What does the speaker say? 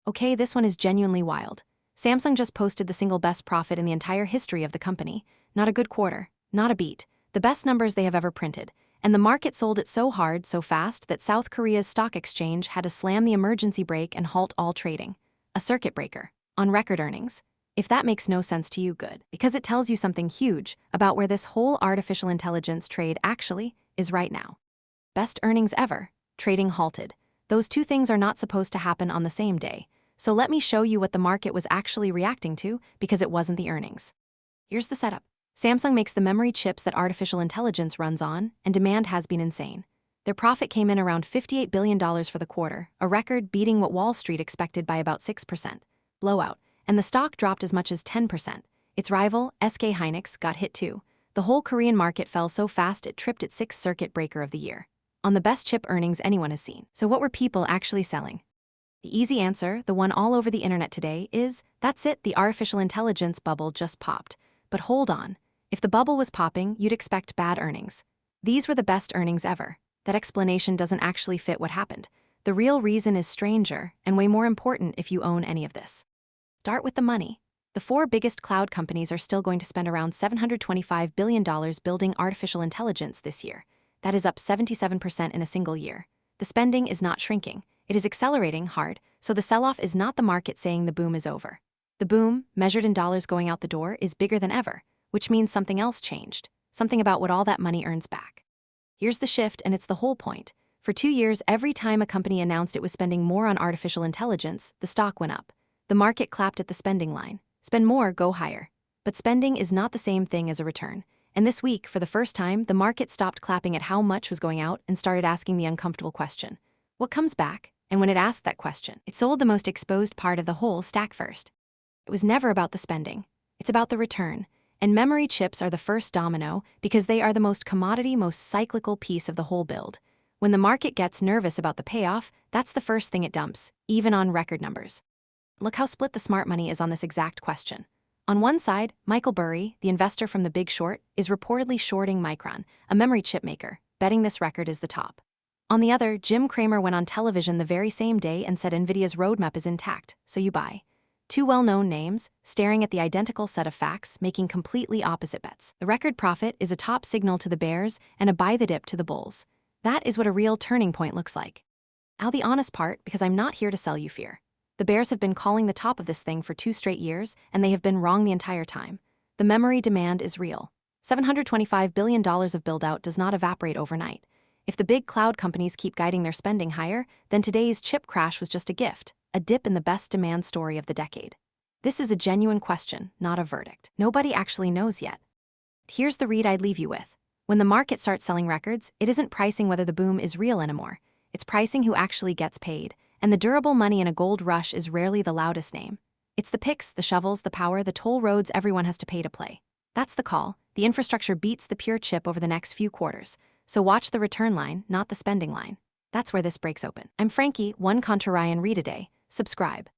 Okay, this one is genuinely wild. Samsung just posted the single best profit in the entire history of the company. Not a good quarter, not a beat. The best numbers they have ever printed. And the market sold it so hard, so fast, that South Korea's stock exchange had to slam the emergency brake and halt all trading. A circuit breaker. On record earnings. If that makes no sense to you, good. Because it tells you something huge about where this whole artificial intelligence trade actually is right now. Best earnings ever. Trading halted. Those two things are not supposed to happen on the same day. So let me show you what the market was actually reacting to because it wasn't the earnings. Here's the setup. Samsung makes the memory chips that artificial intelligence runs on, and demand has been insane. Their profit came in around $58 billion for the quarter, a record beating what Wall Street expected by about 6%. Blowout. And the stock dropped as much as 10%. Its rival, SK Hynix, got hit too. The whole Korean market fell so fast it tripped its sixth circuit breaker of the year. On the best chip earnings anyone has seen. So what were people actually selling? The easy answer, the one all over the internet today, is, that's it, the artificial intelligence bubble just popped. But hold on. If the bubble was popping, you'd expect bad earnings. These were the best earnings ever. That explanation doesn't actually fit what happened. The real reason is stranger and way more important if you own any of this. Start with the money. The four biggest cloud companies are still going to spend around $725 billion building artificial intelligence this year. That is up 77% in a single year. The spending is not shrinking. It is accelerating hard, so the sell-off is not the market saying the boom is over. The boom, measured in dollars going out the door, is bigger than ever, which means something else changed, something about what all that money earns back. Here's the shift, and it's the whole point. For 2 years, every time a company announced it was spending more on artificial intelligence, the stock went up. The market clapped at the spending line. Spend more, go higher. But spending is not the same thing as a return. And this week, for the first time, the market stopped clapping at how much was going out and started asking the uncomfortable question. What comes back? And when it asked that question, it sold the most exposed part of the whole stack first. It was never about the spending. It's about the return. And memory chips are the first domino because they are the most commodity, most cyclical piece of the whole build. When the market gets nervous about the payoff, that's the first thing it dumps, even on record numbers. Look how split the smart money is on this exact question. On one side, Michael Burry, the investor from The Big Short, is reportedly shorting Micron, a memory chip maker, betting this record is the top. On the other, Jim Cramer went on television the very same day and said Nvidia's roadmap is intact, so you buy. Two well-known names, staring at the identical set of facts, making completely opposite bets. The record profit is a top signal to the bears and a buy the dip to the bulls. That is what a real turning point looks like. Now the honest part, because I'm not here to sell you fear. The bears have been calling the top of this thing for 2 straight years, and they have been wrong the entire time. The memory demand is real. $725 billion of build-out does not evaporate overnight. If the big cloud companies keep guiding their spending higher, then today's chip crash was just a gift, a dip in the best demand story of the decade. This is a genuine question, not a verdict. Nobody actually knows yet. Here's the read I'd leave you with. When the market starts selling records, it isn't pricing whether the boom is real anymore. It's pricing who actually gets paid. And the durable money in a gold rush is rarely the loudest name. It's the picks, the shovels, the power, the toll roads everyone has to pay to play. That's the call. The infrastructure beats the pure chip over the next few quarters. So watch the return line, not the spending line. That's where this breaks open. I'm Frankie, one contrarian read a day. Subscribe.